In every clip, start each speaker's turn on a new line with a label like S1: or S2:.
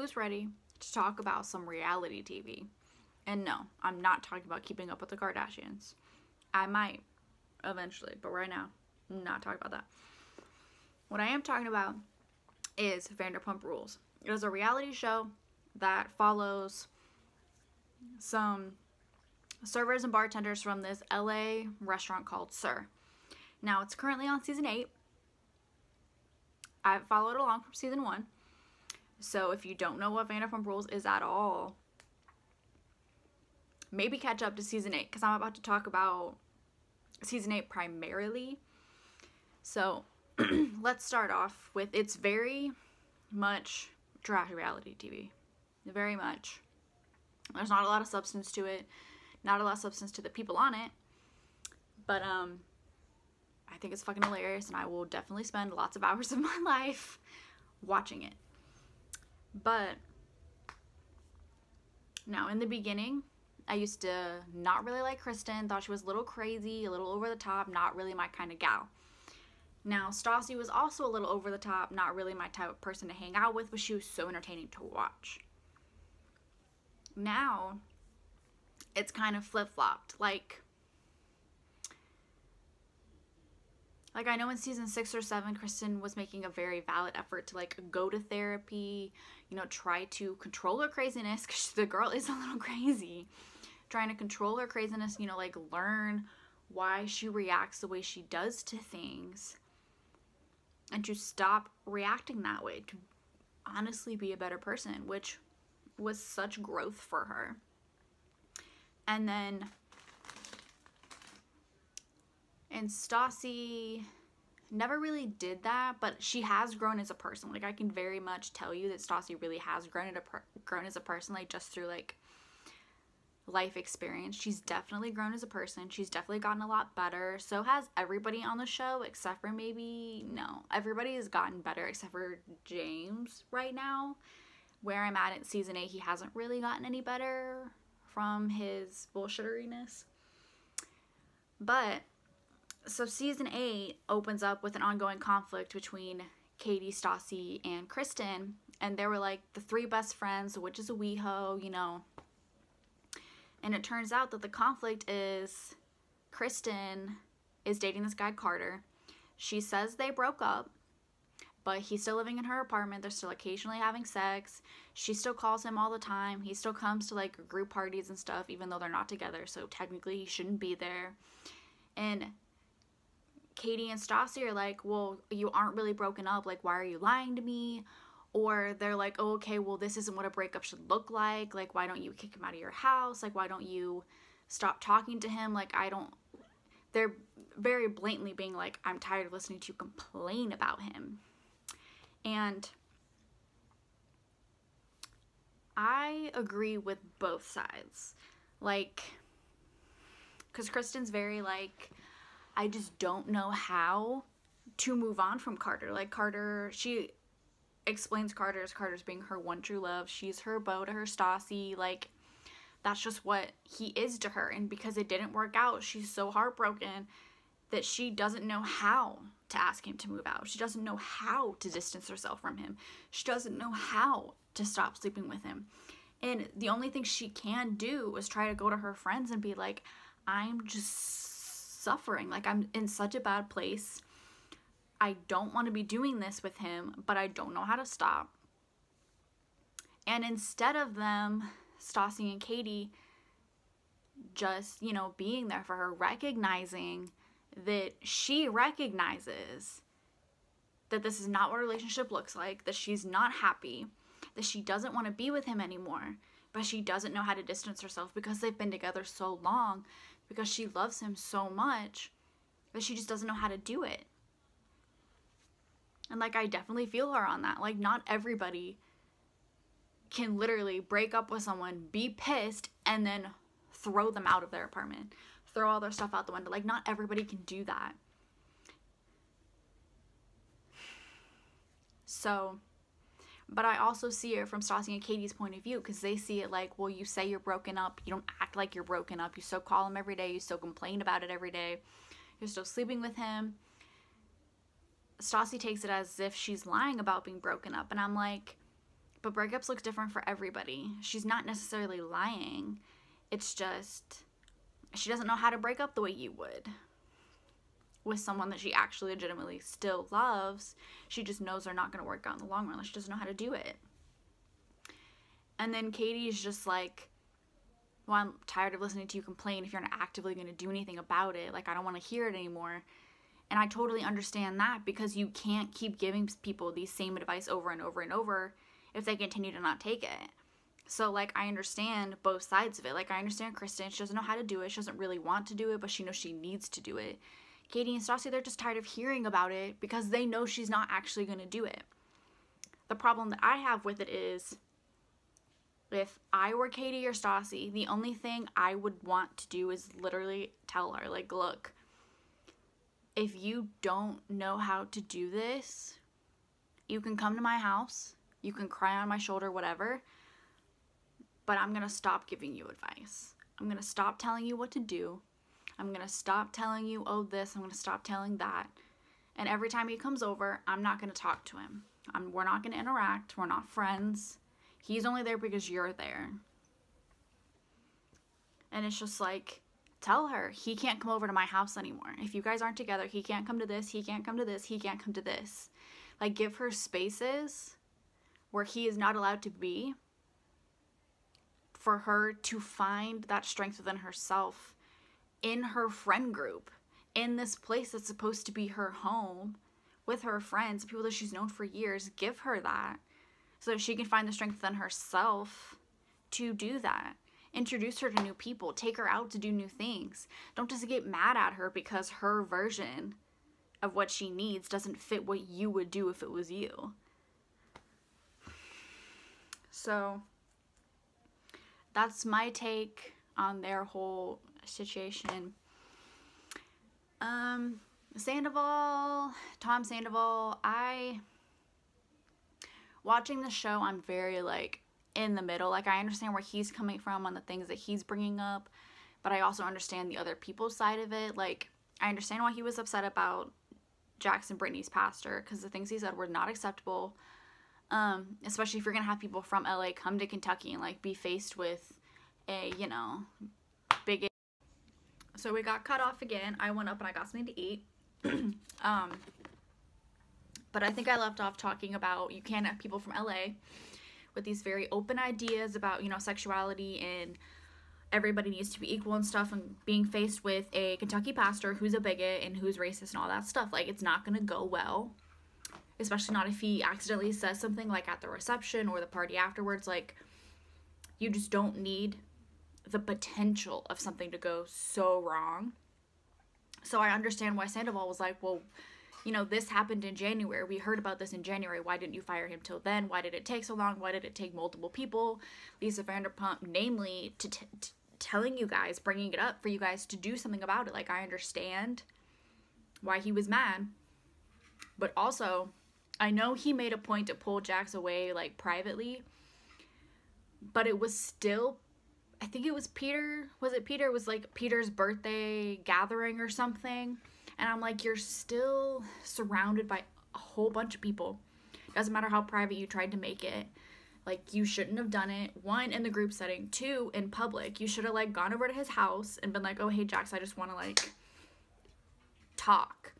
S1: was ready to talk about some reality TV. And no, I'm not talking about Keeping Up with the Kardashians. I might eventually, but right now, I'm not talking about that. What I am talking about is Vanderpump Rules. It is a reality show that follows some servers and bartenders from this LA restaurant called Sir. Now, it's currently on season 8. I've followed along from season 1. So if you don't know what Vanderpump Rules is at all, maybe catch up to season 8, because I'm about to talk about season 8 primarily. So let's start off with, it's very much trash reality TV. Very much. There's not a lot of substance to it. Not a lot of substance to the people on it. But I think it's fucking hilarious, and I will definitely spend lots of hours of my life watching it. But now, in the beginning, I used to not really like Kristen, thought she was a little crazy, a little over the top, not really my kind of gal. Now, Stassi was also a little over the top, not really my type of person to hang out with, but she was so entertaining to watch. Now, it's kind of flip-flopped. Like I know in season 6 or 7, Kristen was making a very valid effort to, like, go to therapy, you know, try to control her craziness, because the girl is a little crazy. Trying to control her craziness, you know, like, learn why she reacts the way she does to things, and to stop reacting that way, to honestly be a better person, which was such growth for her. And then, and Stassi never really did that, but she has grown as a person. Like, I can very much tell you that Stassi really has grown as a person, like, just through, like, life experience. She's definitely grown as a person. She's definitely gotten a lot better. So has everybody on the show, except for maybe, no, everybody has gotten better except for James right now. Where I'm at in season 8, he hasn't really gotten any better from his bullshitteriness. But so season 8 opens up with an ongoing conflict between Katie, Stassi, and Kristen, and they were like the 3 best friends, which is a WeHo, you know. And it turns out that the conflict is Kristen is dating this guy Carter. She says they broke up, but he's still living in her apartment. They're still occasionally having sex. She still calls him all the time. He still comes to, like, group parties and stuff, even though they're not together, so technically he shouldn't be there. And Katie and Stassi are like, well, you aren't really broken up. Like, why are you lying to me? Or they're like, oh, okay, well, this isn't what a breakup should look like. Like, why don't you kick him out of your house? Like, why don't you stop talking to him? Like, they're very blatantly being like, I'm tired of listening to you complain about him. And I agree with both sides. Like, because Kristen's very like, I just don't know how to move on from Carter. Like, Carter, she explains Carter as Carter's being her one true love. She's her beau to her Stassi. Like, that's just what he is to her. And because it didn't work out, she's so heartbroken that she doesn't know how to ask him to move out. She doesn't know how to distance herself from him. She doesn't know how to stop sleeping with him. And the only thing she can do is try to go to her friends and be like, I'm just suffering. Like, I'm in such a bad place. I don't want to be doing this with him, but I don't know how to stop. And instead of them, Stassi and Katie, just, you know, being there for her, recognizing that she recognizes that this is not what a relationship looks like, that she's not happy, that she doesn't want to be with him anymore, but she doesn't know how to distance herself because they've been together so long, because she loves him so much, that she just doesn't know how to do it. And, like, I definitely feel her on that. Like, not everybody can literally break up with someone, be pissed, and then throw them out of their apartment. Throw all their stuff out the window. Like, not everybody can do that. So, but I also see it from Stassi and Katie's point of view, because they see it like, well, you say you're broken up. You don't act like you're broken up. You still call him every day. You still complain about it every day. You're still sleeping with him. Stassi takes it as if she's lying about being broken up. And I'm like, But breakups look different for everybody. She's not necessarily lying. It's just she doesn't know how to break up the way you would. With someone that she actually legitimately still loves, she just knows they're not going to work out in the long run. She doesn't know how to do it. And then Katie's just like, well, I'm tired of listening to you complain if you're not actively going to do anything about it. Like, I don't want to hear it anymore. And I totally understand that, because you can't keep giving people the same advice over and over and over if they continue to not take it. So, like, I understand both sides of it. Like, I understand Kristen. She doesn't know how to do it. She doesn't really want to do it, but she knows she needs to do it. Katie and Stassi, they're just tired of hearing about it because they know she's not actually going to do it. The problem that I have with it is, if I were Katie or Stassi, the only thing I would want to do is literally tell her, like, look, if you don't know how to do this, you can come to my house, you can cry on my shoulder, whatever, but I'm going to stop giving you advice. I'm going to stop telling you what to do. I'm going to stop telling you, oh, this. I'm going to stop telling that. And every time he comes over, I'm not going to talk to him. We're not going to interact. We're not friends. He's only there because you're there. And it's just like, tell her he can't come over to my house anymore. If you guys aren't together, he can't come to this. He can't come to this. He can't come to this. Like, give her spaces where he is not allowed to be, for her to find that strength within herself in her friend group, in this place that's supposed to be her home, with her friends, people that she's known for years. Give her that so that she can find the strength within herself to do that. Introduce her to new people. Take her out to do new things. Don't just get mad at her because her version of what she needs doesn't fit what you would do if it was you. So that's my take on their whole situation. Sandoval, Tom Sandoval, watching the show, I'm very, like, in the middle. Like, I understand where he's coming from on the things that he's bringing up, but I also understand the other people's side of it. Like, I understand why he was upset about Jackson Brittany's pastor, because the things he said were not acceptable, especially if you're gonna have people from LA come to Kentucky and, like, be faced with a, you know, big. So we got cut off again. I went up and I got something to eat. But I think I left off talking about you can't have people from LA with these very open ideas about, you know, sexuality and everybody needs to be equal and stuff, and being faced with a Kentucky pastor who's a bigot and who's racist and all that stuff. Like, it's not gonna go well, especially not if he accidentally says something, like, at the reception or the party afterwards. Like, you just don't need the potential of something to go so wrong. So I understand why Sandoval was like, well, you know, this happened in January. We heard about this in January. Why didn't you fire him till then? Why did it take so long? Why did it take multiple people? Lisa Vanderpump, namely, to telling you guys, bringing it up for you guys to do something about it. Like, I understand why he was mad. But also, I know he made a point to pull Jax away, like, privately. But it was still, I think it was Peter. Was it Peter? It was, like, Peter's birthday gathering or something. And I'm like, you're still surrounded by a whole bunch of people. Doesn't matter how private you tried to make it. Like, you shouldn't have done it. 1, in the group setting. 2, in public. You should have, like, gone over to his house and been like, oh, hey, Jax, I just want to, like, talk.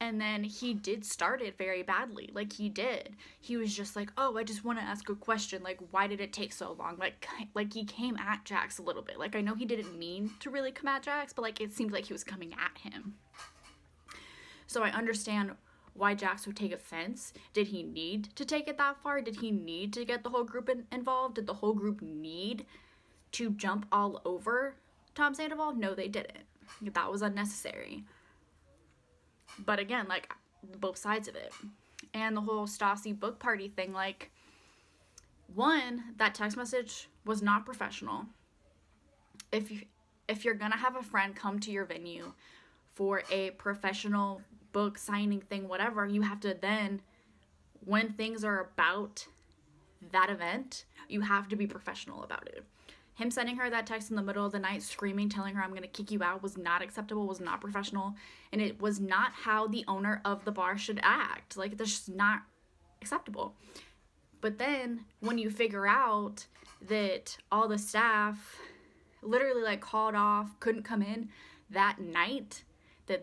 S1: And then he did start it very badly. Like, he did. He was just like, oh, I just want to ask a question. Like, why did it take so long? Like he came at Jax a little bit. Like, I know he didn't mean to really come at Jax, but, like, it seemed like he was coming at him. So I understand why Jax would take offense. Did he need to take it that far? Did he need to get the whole group involved? Did the whole group need to jump all over Tom Sandoval? No, they didn't. That was unnecessary. But again, like, both sides of it. And the whole Stassi book party thing, like, 1, that text message was not professional. If you're gonna have a friend come to your venue for a professional book signing thing, whatever, you have to then, when things are about that event, you have to be professional about it. Him sending her that text in the middle of the night, screaming, telling her I'm gonna kick you out, was not acceptable, was not professional, and it was not how the owner of the bar should act. Like, that's just not acceptable. But then when you figure out that all the staff literally like called off, couldn't come in that night,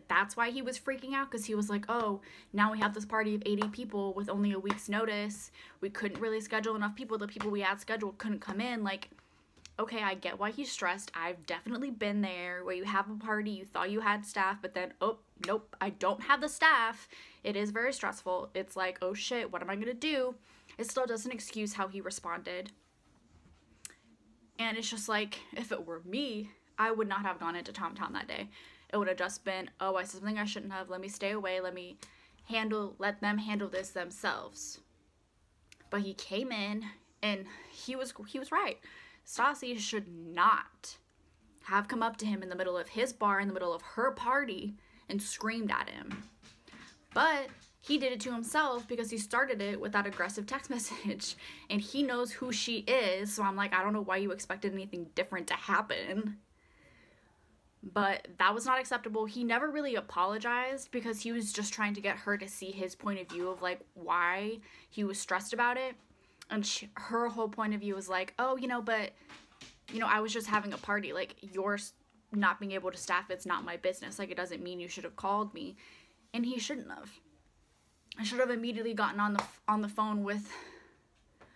S1: that's why he was freaking out, because he was like, oh, now we have this party of 80 people with only a week's notice. We couldn't really schedule enough people. The people we had scheduled couldn't come in. Like, okay, I get why he's stressed. I've definitely been there where you have a party, you thought you had staff, but then, oh, nope, I don't have the staff. It is very stressful. It's like, oh shit, what am I gonna do? It still doesn't excuse how he responded. And it's just like, if it were me, I would not have gone into Tom Tom that day. It would have just been, oh, I said something I shouldn't have. Let me stay away. Let them handle this themselves. But he came in, and he was right. Stassi should not have come up to him in the middle of his bar, in the middle of her party, and screamed at him. But he did it to himself because he started it with that aggressive text message, and he knows who she is. So I'm like, I don't know why you expected anything different to happen. But that was not acceptable. He never really apologized because he was just trying to get her to see his point of view of like why he was stressed about it. And her whole point of view was like, oh, but, I was just having a party. Like, you're not being able to staff, it's not my business. Like, it doesn't mean you should have called me. And he shouldn't have. I should have immediately gotten on the phone with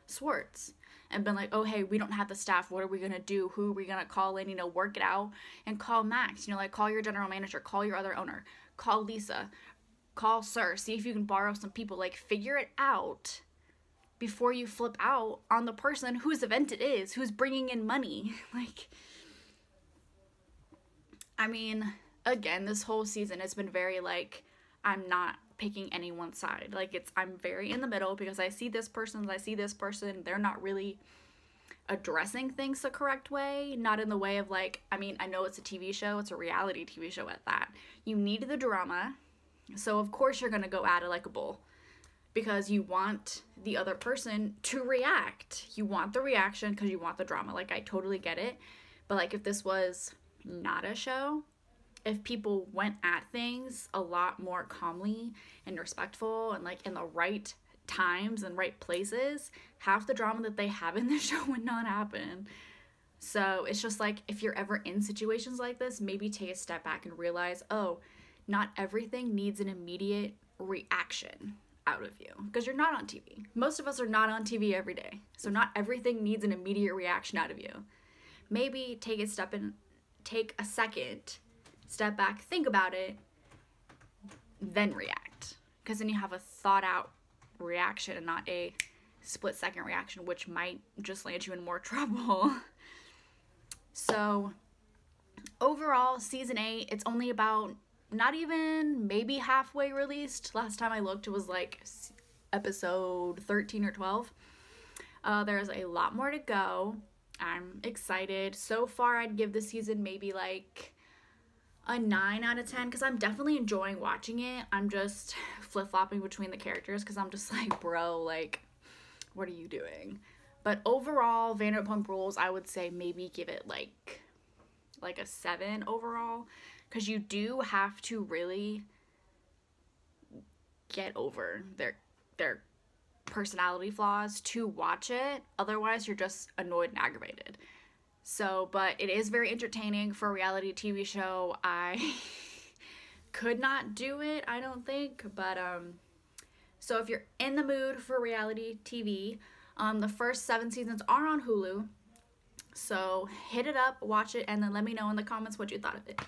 S1: Swartz and been like, oh, hey, we don't have the staff. What are we going to do? Who are we going to call in? Work it out, and call Max. Like, call your general manager, call your other owner, call Lisa, call Sir, see if you can borrow some people. Like, figure it out before you flip out on the person whose event it is, who's bringing in money. Like, I mean, again, this whole season has been very, like, I'm not picking anyone's side. Like, I'm very in the middle because I see this person, they're not really addressing things the correct way, not in the way of, like, I mean, I know it's a TV show, it's a reality TV show at that. You need the drama, so of course you're gonna go at it like a bull because you want the other person to react. You want the reaction because you want the drama. Like, I totally get it, but, like, if this was not a show, if people went at things a lot more calmly and respectful and, like, in the right times and right places, half the drama that they have in the show would not happen. So it's just like, if you're ever in situations like this, maybe take a step back and realize, oh, not everything needs an immediate reaction out of you, because you're not on TV. Most of us are not on TV every day, so not everything needs an immediate reaction out of you. Maybe take a second, step back, think about it, then react. Because then you have a thought out reaction and not a split second reaction, which might just land you in more trouble. So overall, season 8, it's only about not even maybe halfway released. Last time I looked, it was like episode 13 or 12. There's a lot more to go. I'm excited. So far, I'd give this season maybe like a 9 out of 10 because I'm definitely enjoying watching it. I'm just flip-flopping between the characters because I'm just like, bro, like, what are you doing? But overall, Vanderpump Rules, I would say maybe give it like a 7 overall, because you do have to really get over their personality flaws to watch it. Otherwise, you're just annoyed and aggravated. So, but it is very entertaining for a reality TV show. I could not do it, I don't think. But, so if you're in the mood for reality TV, the first 7 seasons are on Hulu. So hit it up, watch it, and then let me know in the comments what you thought of it.